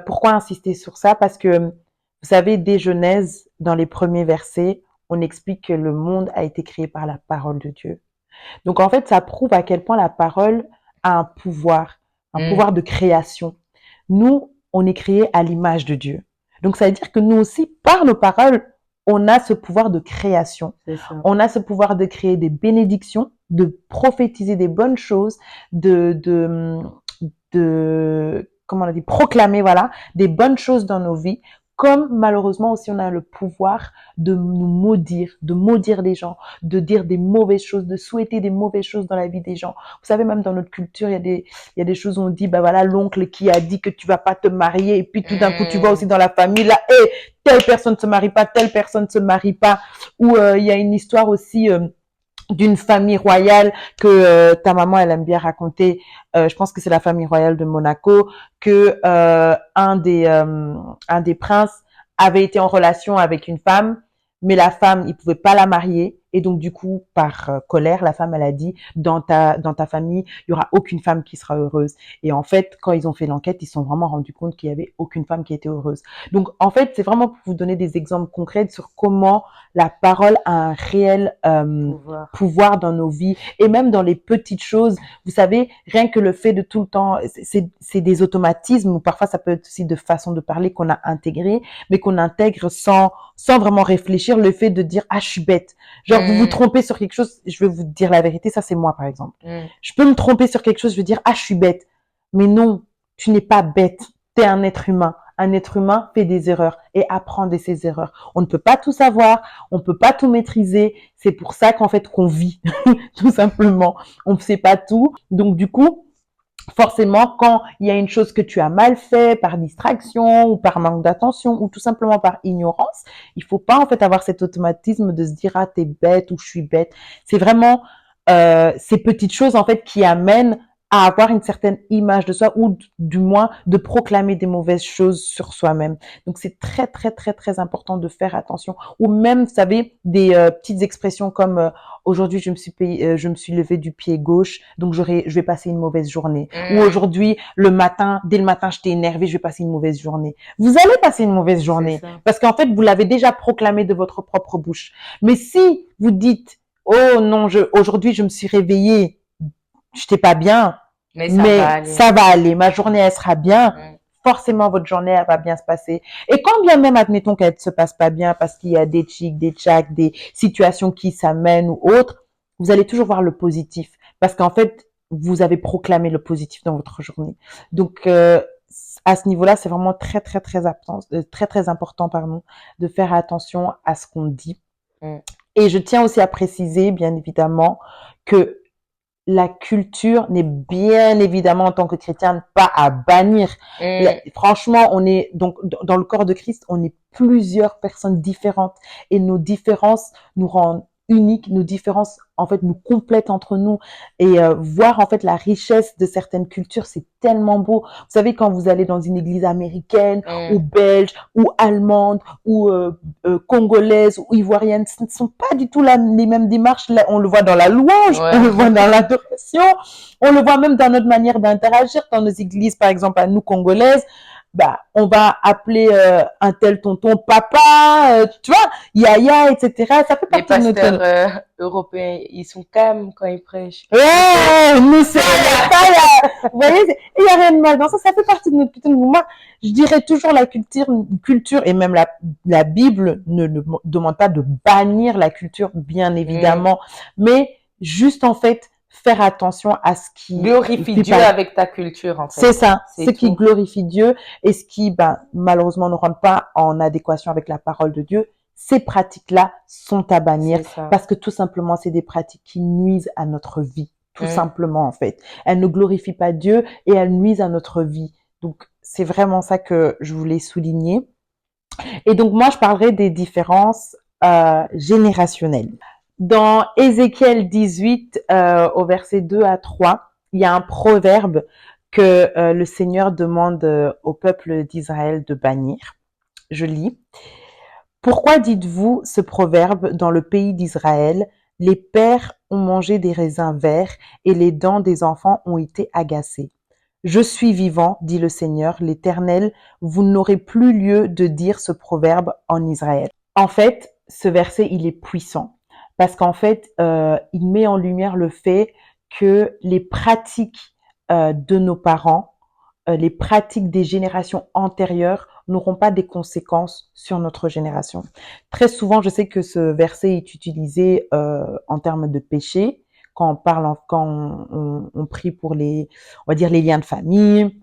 Pourquoi insister sur ça? Parce que, vous savez, dès Genèse, dans les premiers versets, on explique que le monde a été créé par la parole de Dieu. Donc, en fait, ça prouve à quel point la parole a un pouvoir de création. Nous, on est créé à l'image de Dieu. Donc, ça veut dire que nous aussi, par nos paroles, on a ce pouvoir de création. On a ce pouvoir de créer des bénédictions, de prophétiser des bonnes choses, comment on a dit, proclamer, voilà, des bonnes choses dans nos vies. Comme malheureusement aussi on a le pouvoir de nous maudire les gens, de dire des mauvaises choses, de souhaiter des mauvaises choses dans la vie des gens. Vous savez, même dans notre culture, il y a des choses où on dit, bah voilà, l'oncle qui a dit que tu vas pas te marier, et puis tout d'un coup tu vois aussi dans la famille là, telle personne se marie pas, telle personne se marie pas. Ou il y a une histoire aussi d'une famille royale que ta maman elle aime bien raconter. Je pense que c'est la famille royale de Monaco, que un des princes avait été en relation avec une femme, mais la femme il pouvait pas la marier Et donc, du coup, par colère, la femme, elle a dit, dans ta famille, il y aura aucune femme qui sera heureuse. Et en fait, quand ils ont fait l'enquête, ils se sont vraiment rendus compte qu'il y avait aucune femme qui était heureuse. Donc, en fait, c'est vraiment pour vous donner des exemples concrets sur comment la parole a un réel Pouvoir. pouvoir dans nos vies et même dans les petites choses. Vous savez, rien que le fait de tout le temps, c'est des automatismes ou parfois ça peut être aussi de façon de parler qu'on a intégré, mais qu'on intègre sans vraiment réfléchir. Le fait de dire ah je suis bête, genre vous vous trompez sur quelque chose, je vais vous dire la vérité, ça c'est moi par exemple. Je peux me tromper sur quelque chose, je vais dire ah je suis bête, mais non, tu n'es pas bête, t'es un être humain. Un être humain fait des erreurs et apprend de ses erreurs. On ne peut pas tout savoir, on ne peut pas tout maîtriser. C'est pour ça qu'en fait qu'on vit, tout simplement. On ne sait pas tout. Donc du coup, forcément, quand il y a une chose que tu as mal fait par distraction ou par manque d'attention ou tout simplement par ignorance, il faut pas en fait avoir cet automatisme de se dire ah t'es bête ou je suis bête. C'est vraiment ces petites choses en fait qui amènent à avoir une certaine image de soi ou du moins de proclamer des mauvaises choses sur soi-même. Donc c'est très très très très important de faire attention. Ou même, vous savez, des petites expressions comme aujourd'hui je me suis levée du pied gauche, donc je vais passer une mauvaise journée. Ou aujourd'hui dès le matin j'étais énervée, je vais passer une mauvaise journée. Vous allez passer une mauvaise journée parce qu'en fait vous l'avez déjà proclamé de votre propre bouche. Mais si vous dites oh non, aujourd'hui je me suis réveillée, j'étais pas bien, mais ça va aller, ma journée elle sera bien. Forcément votre journée elle va bien se passer. Et quand bien même admettons qu'elle se passe pas bien parce qu'il y a des tchics, des tchacs, des situations qui s'amènent ou autres, vous allez toujours voir le positif parce qu'en fait vous avez proclamé le positif dans votre journée. Donc à ce niveau-là, c'est vraiment très très très important pardon, de faire attention à ce qu'on dit. Et je tiens aussi à préciser, bien évidemment, que la culture n'est bien évidemment en tant que chrétienne pas à bannir. Franchement, on est donc dans le corps de Christ, on est plusieurs personnes différentes et nos différences nous rendent uniques, nos différences en fait nous complètent entre nous et voir en fait la richesse de certaines cultures, c'est tellement beau. Vous savez quand vous allez dans une église américaine ou belge ou allemande ou congolaise ou ivoirienne, ce ne sont pas du tout les mêmes démarches. Là, on le voit dans la louange, on le voit dans l'adoration, on le voit même dans notre manière d'interagir dans nos églises, par exemple à nous congolaises. Bah, on va appeler un tel tonton papa, tu vois, yaya, etc. Ça fait partie de notre... Les pasteurs européens, ils sont calmes quand ils prêchent. Ouais, nous c'est vous voyez, il y a rien de mal dans ça. Ça fait partie de notre culture. Moi, je dirais toujours la culture et même la Bible ne demande pas de bannir la culture, bien évidemment, mais juste en fait faire attention à ce qui glorifie Dieu avec ta culture en fait. C'est ça, ce qui glorifie Dieu et ce qui malheureusement ne rentre pas en adéquation avec la parole de Dieu. Ces pratiques-là sont à bannir parce que tout simplement c'est des pratiques qui nuisent à notre vie, tout simplement en fait. Elles ne glorifient pas Dieu et elles nuisent à notre vie. Donc c'est vraiment ça que je voulais souligner. Et donc moi je parlerai des différences générationnelles. Dans Ézéchiel 18, au verset 2 à 3, il y a un proverbe que le Seigneur demande au peuple d'Israël de bannir. Je lis. Pourquoi dites-vous ce proverbe dans le pays d'Israël? Les pères ont mangé des raisins verts et les dents des enfants ont été agacées. Je suis vivant, dit le Seigneur, l'Éternel, vous n'aurez plus lieu de dire ce proverbe en Israël. En fait, ce verset, il est puissant. Parce qu'en fait, il met en lumière le fait que les pratiques de nos parents, les pratiques des générations antérieures n'auront pas des conséquences sur notre génération. Très souvent, je sais que ce verset est utilisé en termes de péché, quand on prie pour on va dire les liens de famille,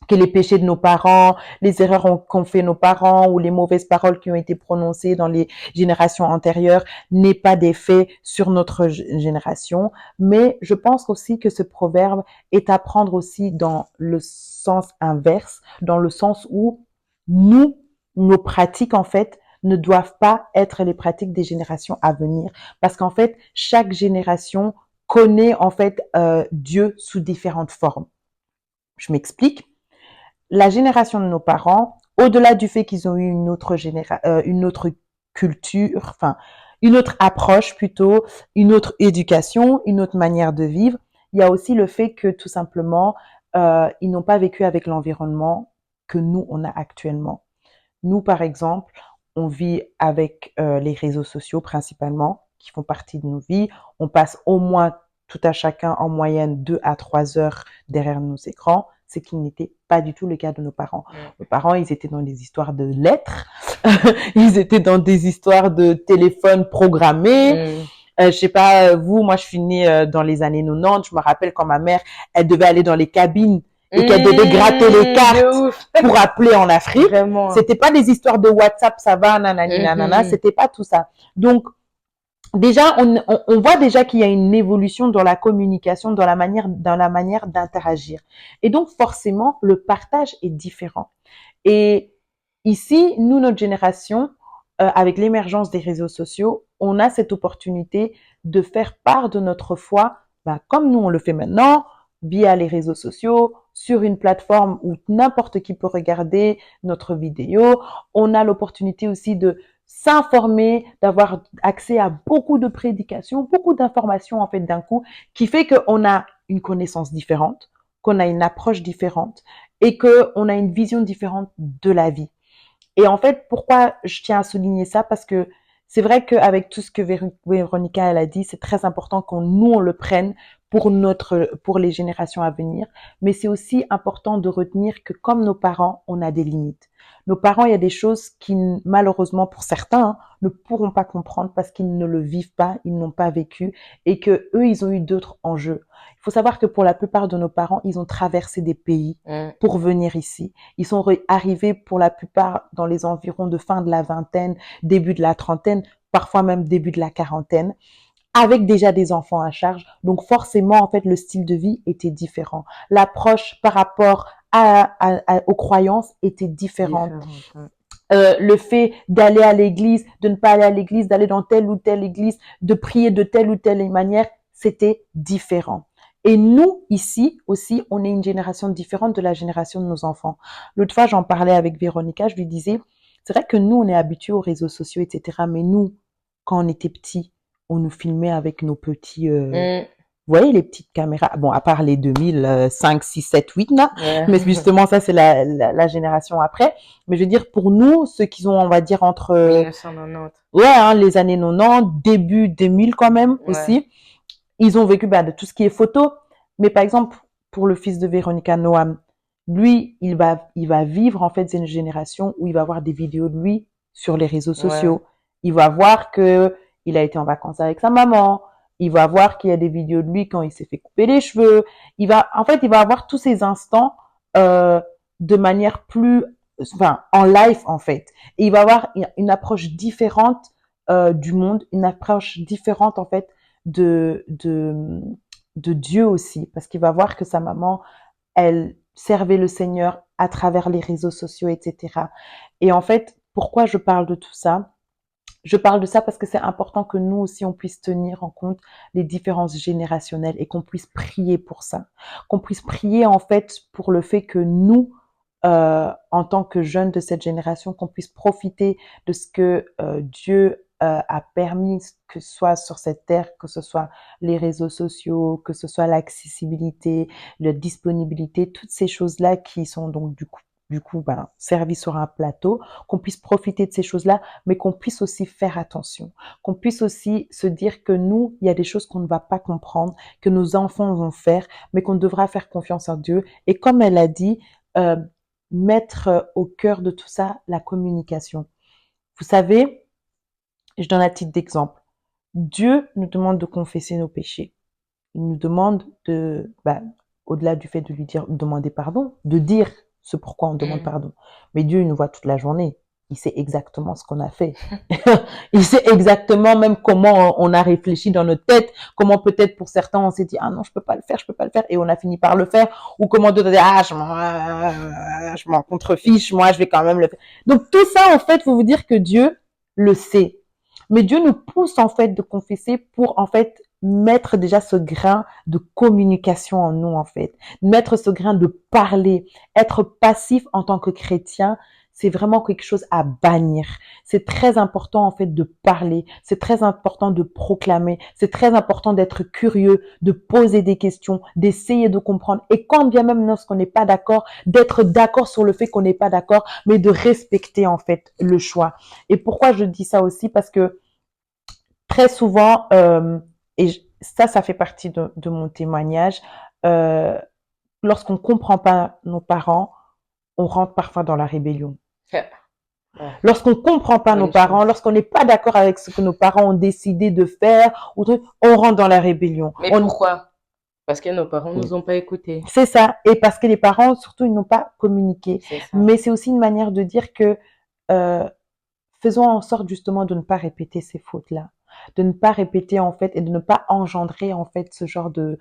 que les péchés de nos parents, les erreurs qu'ont fait nos parents ou les mauvaises paroles qui ont été prononcées dans les générations antérieures n'aient pas d'effet sur notre génération. Mais je pense aussi que ce proverbe est à prendre aussi dans le sens inverse, dans le sens où nos pratiques en fait ne doivent pas être les pratiques des générations à venir. Parce qu'en fait, chaque génération connaît en fait Dieu sous différentes formes. Je m'explique. La génération de nos parents, au-delà du fait qu'ils ont eu une autre culture, enfin une autre approche plutôt, une autre éducation, une autre manière de vivre. Il y a aussi le fait que tout simplement, ils n'ont pas vécu avec l'environnement que nous, on a actuellement. Nous, par exemple, on vit avec les réseaux sociaux principalement, qui font partie de nos vies. On passe au moins tout à chacun en moyenne 2 à 3 heures derrière nos écrans, ce qui n'était pas du tout le cas de nos parents. Nos parents, ils étaient dans des histoires de lettres, ils étaient dans des histoires de téléphones programmés. Je sais pas, vous, moi, je suis née dans les années 90. Je me rappelle quand ma mère, elle devait aller dans les cabines et qu'elle devait gratter les De cartes ouf. pour appeler en Afrique. Vraiment. C'était pas des histoires de WhatsApp, ça va, nanani, nanana. C'était pas tout ça. Donc, déjà, on voit déjà qu'il y a une évolution dans la communication, dans la manière d'interagir. Et donc, forcément, le partage est différent. Et ici, nous, notre génération, avec l'émergence des réseaux sociaux, on a cette opportunité de faire part de notre foi, comme nous on le fait maintenant, via les réseaux sociaux, sur une plateforme où n'importe qui peut regarder notre vidéo. On a l'opportunité aussi de s'informer, d'avoir accès à beaucoup de prédications, beaucoup d'informations en fait d'un coup, qui fait qu'on a une connaissance différente, qu'on a une approche différente et qu'on a une vision différente de la vie. Et en fait, pourquoi je tiens à souligner ça? Parce que c'est vrai qu'avec tout ce que Véronica elle a dit, c'est très important on le prenne pour les générations à venir. Mais c'est aussi important de retenir que comme nos parents, on a des limites. Nos parents, il y a des choses qui, malheureusement, pour certains, ne pourront pas comprendre parce qu'ils ne le vivent pas, ils n'ont pas vécu et que eux, ils ont eu d'autres enjeux. Il faut savoir que pour la plupart de nos parents, ils ont traversé des pays pour venir ici. Ils sont arrivés pour la plupart dans les environs de fin de la vingtaine, début de la trentaine, parfois même début de la quarantaine, avec déjà des enfants à charge. Donc forcément, en fait, le style de vie était différent. L'approche par rapport aux croyances était différente. Le fait d'aller à l'église, de ne pas aller à l'église, d'aller dans telle ou telle église, de prier de telle ou telle manière, c'était différent. Et nous, ici aussi, on est une génération différente de la génération de nos enfants. L'autre fois, j'en parlais avec Véronica, je lui disais, c'est vrai que nous, on est habitués aux réseaux sociaux, etc. Mais nous, quand on était petits, on nous filmait avec nos petits... Vous voyez les petites caméras, bon, à part les 2005, 6, 7, 8, là, mais justement, ça, c'est la génération après. Mais je veux dire, pour nous, ceux qui ont, on va dire, entre... 1990. Ouais, les années 90, début 2000 quand même aussi. Ils ont vécu de tout ce qui est photo. Mais par exemple, pour le fils de Véronica, Noam, lui, il va vivre, en fait, c'est une génération où il va voir des vidéos de lui sur les réseaux sociaux. Il va voir que il a été en vacances avec sa maman. Il va voir qu'il y a des vidéos de lui quand il s'est fait couper les cheveux. Il va avoir tous ces instants de manière en live en fait. Et il va avoir une approche différente du monde, une approche différente en fait de Dieu aussi, parce qu'il va voir que sa maman, elle servait le Seigneur à travers les réseaux sociaux, etc. Et en fait, pourquoi je parle de tout ça? Je parle de ça parce que c'est important que nous aussi, on puisse tenir en compte les différences générationnelles et qu'on puisse prier pour ça. Qu'on puisse prier en fait pour le fait que nous, en tant que jeunes de cette génération, qu'on puisse profiter de ce que Dieu a permis, que ce soit sur cette terre, que ce soit les réseaux sociaux, que ce soit l'accessibilité, la disponibilité, toutes ces choses-là qui sont donc du coup servi sur un plateau, qu'on puisse profiter de ces choses-là, mais qu'on puisse aussi faire attention, qu'on puisse aussi se dire que nous, il y a des choses qu'on ne va pas comprendre, que nos enfants vont faire, mais qu'on devra faire confiance en Dieu. Et comme elle a dit, mettre au cœur de tout ça la communication. Vous savez, je donne un titre d'exemple. Dieu nous demande de confesser nos péchés. Il nous demande de, au-delà du fait de lui demander pardon, de dire ce pourquoi on demande pardon. Mais Dieu, il nous voit toute la journée. Il sait exactement ce qu'on a fait. Il sait exactement même comment on a réfléchi dans notre tête, comment peut-être pour certains on s'est dit ah non je peux pas le faire et on a fini par le faire, ou comment d'autres disent ah je m'en contrefiche, moi je vais quand même le faire. Donc tout ça en fait, faut vous dire que Dieu le sait. Mais Dieu nous pousse en fait de confesser pour en fait mettre déjà ce grain de communication en nous en fait, mettre ce grain de parler, être passif en tant que chrétien, c'est vraiment quelque chose à bannir. C'est très important en fait de parler, c'est très important de proclamer, c'est très important d'être curieux, de poser des questions, d'essayer de comprendre et quand bien même lorsqu'on n'est pas d'accord, d'être d'accord sur le fait qu'on n'est pas d'accord, mais de respecter en fait le choix. Et pourquoi je dis ça aussi? Parce que très souvent, ça fait partie de mon témoignage, euh, lorsqu'on comprend pas nos parents, on rentre parfois dans la rébellion. Ouais, Lorsqu'on comprend pas nos même parents, chose. lorsqu'on n'est pas d'accord avec ce que nos parents ont décidé de faire, ou truc, on rentre dans la rébellion. Mais pourquoi? Parce que nos parents nous ont pas écoutés. C'est ça. Et parce que les parents, surtout, ils n'ont pas communiqué. C'est ça. Mais c'est aussi une manière de dire que euh, faisons en sorte justement de ne pas répéter ces fautes-là, de ne pas répéter en fait et de ne pas engendrer en fait ce genre de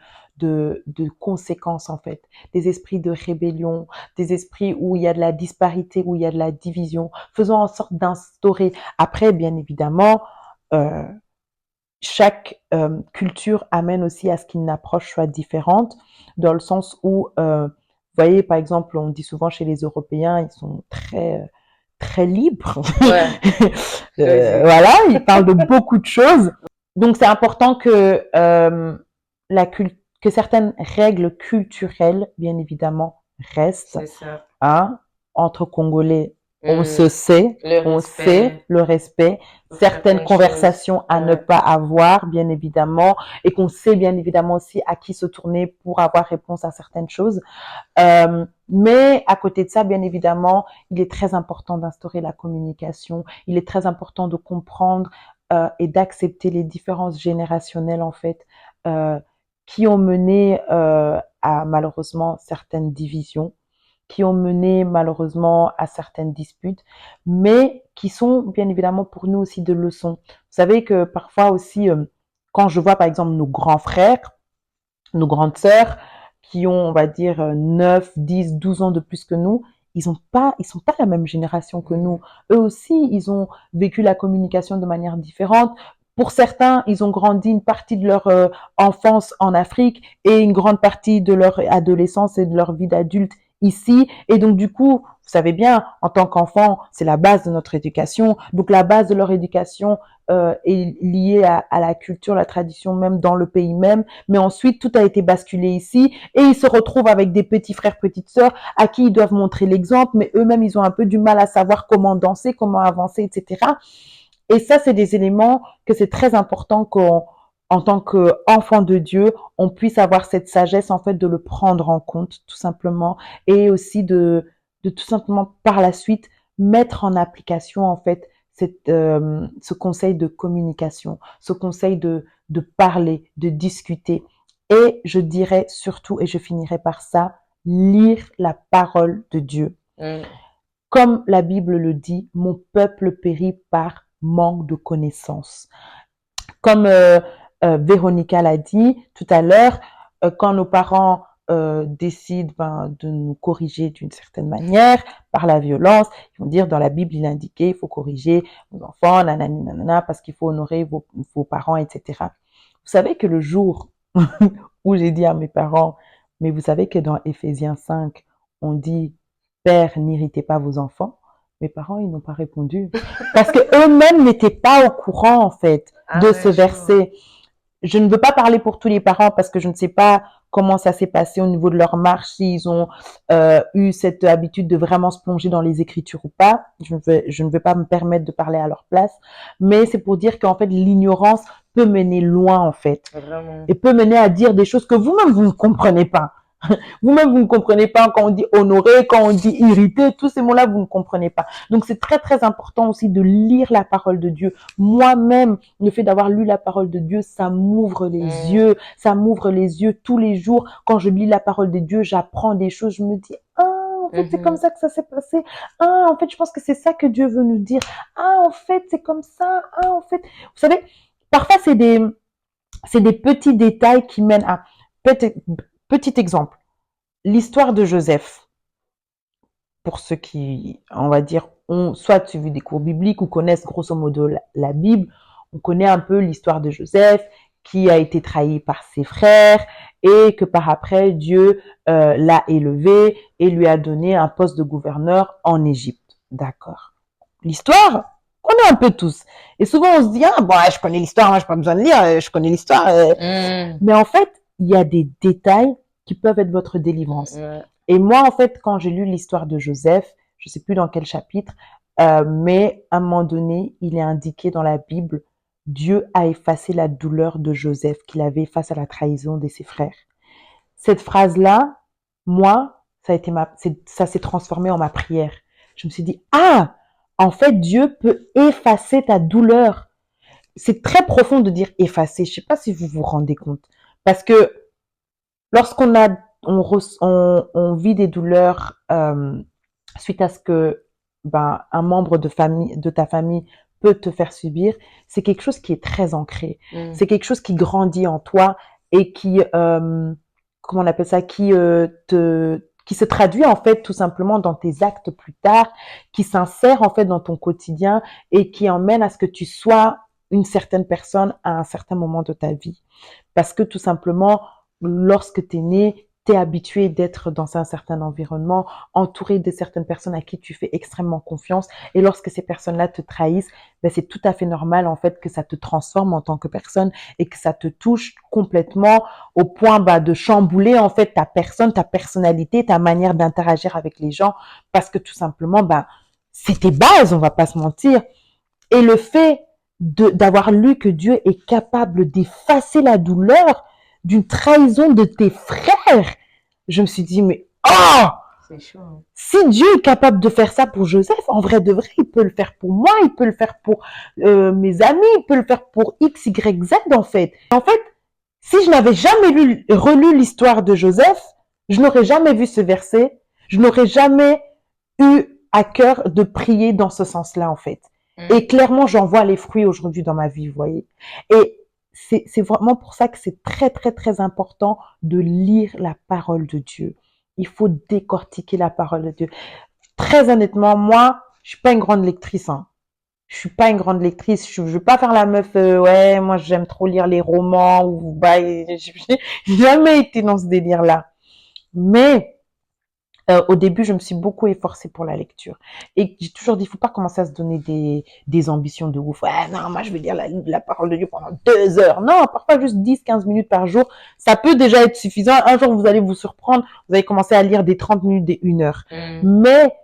conséquences en fait, des esprits de rébellion, des esprits où il y a de la disparité, où il y a de la division. Faisons en sorte d'instaurer. Après, bien évidemment, euh, chaque culture amène aussi à ce qu'une approche soit différente, dans le sens où, vous voyez, par exemple, on dit souvent chez les Européens, ils sont très libres. Ouais, vas-y. Voilà, ils parlent de beaucoup de choses. Donc, c'est important que que certaines règles culturelles, bien évidemment, restent. C'est ça. Hein, entre Congolais, on Hmm. se sait, Le on respect sait le respect, pour certaines certaines conversations choses. à ne Ouais. pas avoir, bien évidemment, et qu'on sait bien évidemment aussi à qui se tourner pour avoir réponse à certaines choses. Mais à côté de ça, bien évidemment, il est très important d'instaurer la communication. Il est très important de comprendre et d'accepter les différences générationnelles en fait euh, qui ont mené à malheureusement certaines divisions, qui ont mené malheureusement à certaines disputes, mais qui sont bien évidemment pour nous aussi de leçons. Vous savez que parfois aussi, quand je vois par exemple nos grands frères, nos grandes sœurs, qui ont, on va dire, 9, 10, 12 ans de plus que nous, ils sont pas la même génération que nous. Eux aussi, ils ont vécu la communication de manière différente. Pour certains, ils ont grandi une partie de leur enfance en Afrique et une grande partie de leur adolescence et de leur vie d'adulte ici. Et donc, du coup, vous savez bien, en tant qu'enfant, c'est la base de notre éducation. Donc, la base de leur éducation est liée à la culture, la tradition même dans le pays même. Mais ensuite, tout a été basculé ici et ils se retrouvent avec des petits frères, petites sœurs à qui ils doivent montrer l'exemple, mais eux-mêmes, ils ont un peu du mal à savoir comment danser, comment avancer, etc. Et ça, c'est des éléments que c'est très important qu'on, en tant qu'enfant de Dieu, on puisse avoir cette sagesse, en fait, de le prendre en compte, tout simplement, et aussi de tout simplement, par la suite, mettre en application, en fait, ce conseil de communication, ce conseil de parler, de discuter. Et je dirais surtout, et je finirai par ça, lire la parole de Dieu. Hmm. Comme la Bible le dit, mon peuple périt par manque de connaissances. Comme Véronica l'a dit tout à l'heure, quand nos parents décident de nous corriger d'une certaine manière par la violence, ils vont dire dans la Bible il est indiqué il faut corriger vos enfants, nanani nanana, parce qu'il faut honorer vos parents, etc. Vous savez que le jour où j'ai dit à mes parents, mais vous savez que dans Éphésiens 5, on dit Père, n'irritez pas vos enfants. Mes parents, ils n'ont pas répondu. Parce que eux-mêmes n'étaient pas au courant, en fait, de ce verset. Je ne veux pas parler pour tous les parents parce que je ne sais pas comment ça s'est passé au niveau de leur marche, s'ils ont eu cette habitude de vraiment se plonger dans les Écritures ou pas. Je ne vais pas me permettre de parler à leur place. Mais c'est pour dire qu'en fait, l'ignorance peut mener loin, en fait. Vraiment. Et peut mener à dire des choses que vous-même, vous ne comprenez pas. Vous-même, vous ne comprenez pas quand on dit honorer, quand on dit irriter, tous ces mots-là, vous ne comprenez pas. Donc, c'est très, très important aussi de lire la parole de Dieu. Moi-même, le fait d'avoir lu la parole de Dieu, ça m'ouvre les yeux. Ça m'ouvre les yeux tous les jours. Quand je lis la parole de Dieu, j'apprends des choses. Je me dis, ah, en fait, c'est comme ça que ça s'est passé. Ah, en fait, je pense que c'est ça que Dieu veut nous dire. Ah, en fait, c'est comme ça. Ah, en fait, vous savez, parfois, c'est des petits détails qui mènent à, petit exemple, l'histoire de Joseph. Pour ceux qui, on va dire, ont soit suivi des cours bibliques ou connaissent grosso modo la Bible, on connaît un peu l'histoire de Joseph qui a été trahi par ses frères et que par après Dieu l'a élevé et lui a donné un poste de gouverneur en Égypte. D'accord. L'histoire, on est un peu tous. Et souvent, on se dit, ah, bon, je connais l'histoire, moi, j'ai pas besoin de lire, je connais l'histoire. Mais en fait, il y a des détails qui peuvent être votre délivrance. Ouais. Et moi, en fait, quand j'ai lu l'histoire de Joseph, je sais plus dans quel chapitre, mais à un moment donné, il est indiqué dans la Bible, Dieu a effacé la douleur de Joseph qu'il avait face à la trahison de ses frères. Cette phrase-là, moi, ça s'est transformé en ma prière. Je me suis dit, ah, en fait, Dieu peut effacer ta douleur. C'est très profond de dire effacer. Je sais pas si vous vous rendez compte. Parce que lorsqu'on a, on vit des douleurs suite à ce que un membre de ta famille peut te faire subir, c'est quelque chose qui est très ancré. C'est quelque chose qui grandit en toi et qui, comment on appelle ça, qui se traduit en fait tout simplement dans tes actes plus tard, qui s'insère en fait dans ton quotidien et qui emmène à ce que tu sois une certaine personne à un certain moment de ta vie. Parce que tout simplement, lorsque tu es né, tu es habitué d'être dans un certain environnement, entouré de certaines personnes à qui tu fais extrêmement confiance. Et lorsque ces personnes-là te trahissent, c'est tout à fait normal en fait que ça te transforme en tant que personne et que ça te touche complètement au point de chambouler en fait ta personne, ta personnalité, ta manière d'interagir avec les gens, parce que tout simplement, c'est tes bases, on va pas se mentir. Et le fait d'avoir lu que Dieu est capable d'effacer la douleur d'une trahison de tes frères, je me suis dit, mais oh! C'est chaud. Hein. Si Dieu est capable de faire ça pour Joseph, en vrai de vrai, il peut le faire pour moi, il peut le faire pour mes amis, il peut le faire pour X, Y, Z en fait. En fait, si je n'avais jamais relu l'histoire de Joseph, je n'aurais jamais vu ce verset, je n'aurais jamais eu à cœur de prier dans ce sens-là en fait. Et clairement, j'en vois les fruits aujourd'hui dans ma vie, vous voyez. Et c'est vraiment pour ça que c'est très, très, très important de lire la parole de Dieu. Il faut décortiquer la parole de Dieu. Très honnêtement, moi, je suis pas une grande lectrice. Hein. Je suis pas une grande lectrice. Je veux pas faire la meuf. Ouais, moi j'aime trop lire les romans ou j'ai jamais été dans ce délire-là. Mais au début, je me suis beaucoup efforcée pour la lecture. Et j'ai toujours dit, il faut pas commencer à se donner des ambitions de ouf. Ouais, non, moi, je vais lire la parole de Dieu pendant 2 heures. Non, parfois juste 10-15 minutes par jour. Ça peut déjà être suffisant. Un jour, vous allez vous surprendre. Vous allez commencer à lire des 30 minutes, des 1 heure. Mais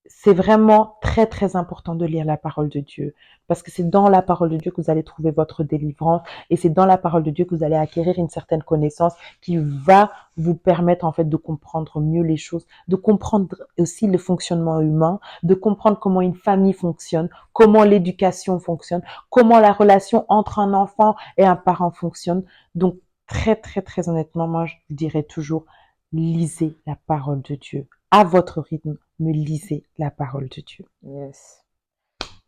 c'est vraiment très, très important de lire la parole de Dieu. Parce que c'est dans la parole de Dieu que vous allez trouver votre délivrance. Et c'est dans la parole de Dieu que vous allez acquérir une certaine connaissance qui va vous permettre, en fait, de comprendre mieux les choses, de comprendre aussi le fonctionnement humain, de comprendre comment une famille fonctionne, comment l'éducation fonctionne, comment la relation entre un enfant et un parent fonctionne. Donc, très, très, très honnêtement, moi, je vous dirais toujours, lisez la parole de Dieu. À votre rythme, mais lisez la parole de Dieu. Yes.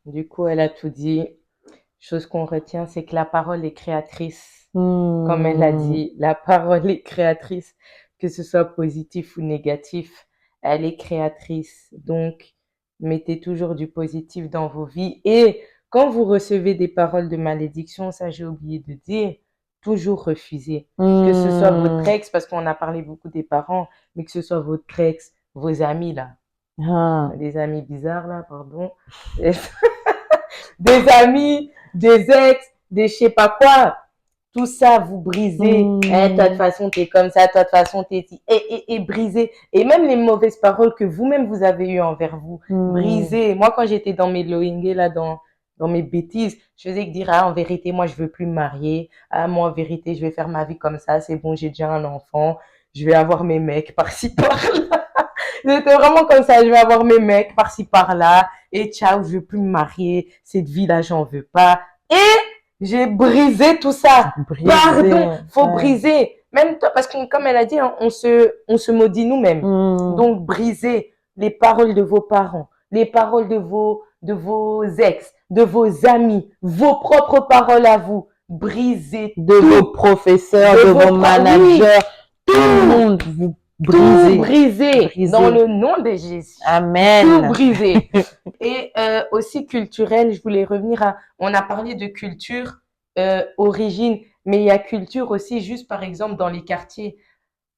Du coup, elle a tout dit. Chose qu'on retient, c'est que la parole est créatrice. Comme elle a dit, la parole est créatrice, que ce soit positif ou négatif. Elle est créatrice. Donc, mettez toujours du positif dans vos vies. Et quand vous recevez des paroles de malédiction, ça j'ai oublié de dire, toujours refuser. Que ce soit votre ex, parce qu'on a parlé beaucoup des parents, mais que ce soit votre ex, vos amis là. Des amis bizarres là, pardon. Des amis, des ex, des je sais pas quoi. Tout ça, vous brisez. Toi, de toute façon, t'es comme ça. Toi, de toute façon, t'es... Et briser. Et même les mauvaises paroles que vous-même, vous avez eues envers vous. Briser. Moi, quand j'étais dans mes loingés, là, dans mes bêtises, je faisais que dire, en vérité, moi, je veux plus me marier. Moi, en vérité, je vais faire ma vie comme ça. C'est bon, j'ai déjà un enfant. Je vais avoir mes mecs par-ci, par-là. J'étais vraiment comme ça. Je vais avoir mes mecs par-ci, par-là. Et ciao, je veux plus me marier. Cette vie-là, j'en veux pas. Et j'ai brisé tout ça. Pardon, faut briser. Même toi, parce que comme elle a dit, hein, on se maudit nous-mêmes. Donc, brisez les paroles de vos parents, les paroles de vos ex, de vos amis, vos propres paroles à vous. Brisez de vos professeurs, de vos managers, tout le monde, vous brisez. Tout briser dans le nom de Jésus. Amen. Tout briser. Et aussi culturel, je voulais revenir à... On a parlé de culture, origine, mais il y a culture aussi juste par exemple dans les quartiers.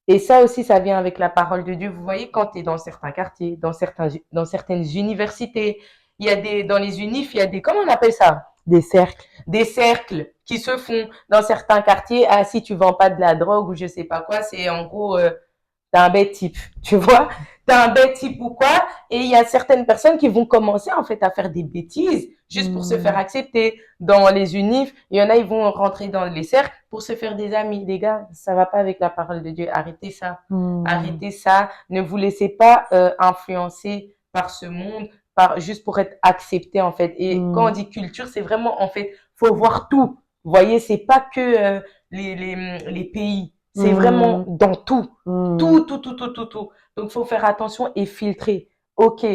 Et ça aussi, ça vient avec la parole de Dieu. Vous voyez, quand tu es dans certains quartiers, dans certaines universités, dans les unifs, il y a comment on appelle ça? Des cercles. Des cercles qui se font dans certains quartiers. Ah, si tu vends pas de la drogue ou je sais pas quoi, c'est en gros, t'es un bête type, tu vois? T'es un bête type ou quoi? Et il y a certaines personnes qui vont commencer, en fait, à faire des bêtises juste pour se faire accepter. Dans les unifs, il y en a, ils vont rentrer dans les cercles pour se faire des amis. Les gars, ça va pas avec la parole de Dieu. Arrêtez ça. Arrêtez ça. Ne vous laissez pas influencer par ce monde, juste pour être accepté, en fait. Et quand on dit culture, c'est vraiment, en fait, faut voir tout. Vous voyez, c'est pas que les pays. C'est vraiment dans tout. Tout. Donc, faut faire attention et filtrer. Ok,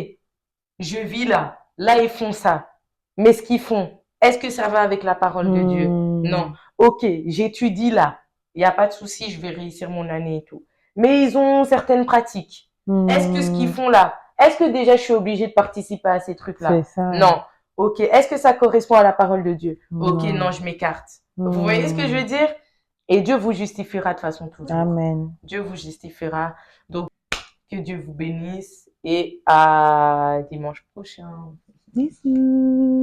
je vis là. Là, ils font ça. Mais ce qu'ils font, est-ce que ça va avec la parole de Dieu? Non. Ok, j'étudie là. Il n'y a pas de souci, je vais réussir mon année et tout. Mais ils ont certaines pratiques. Est-ce que ce qu'ils font là, est-ce que déjà je suis obligée de participer à ces trucs-là? C'est ça. Non. Ok, est-ce que ça correspond à la parole de Dieu? Ok, non, je m'écarte. Vous voyez ce que je veux dire? Et Dieu vous justifiera de façon toujours. Amen. Dieu vous justifiera. Donc, que Dieu vous bénisse et à dimanche prochain. Bisous.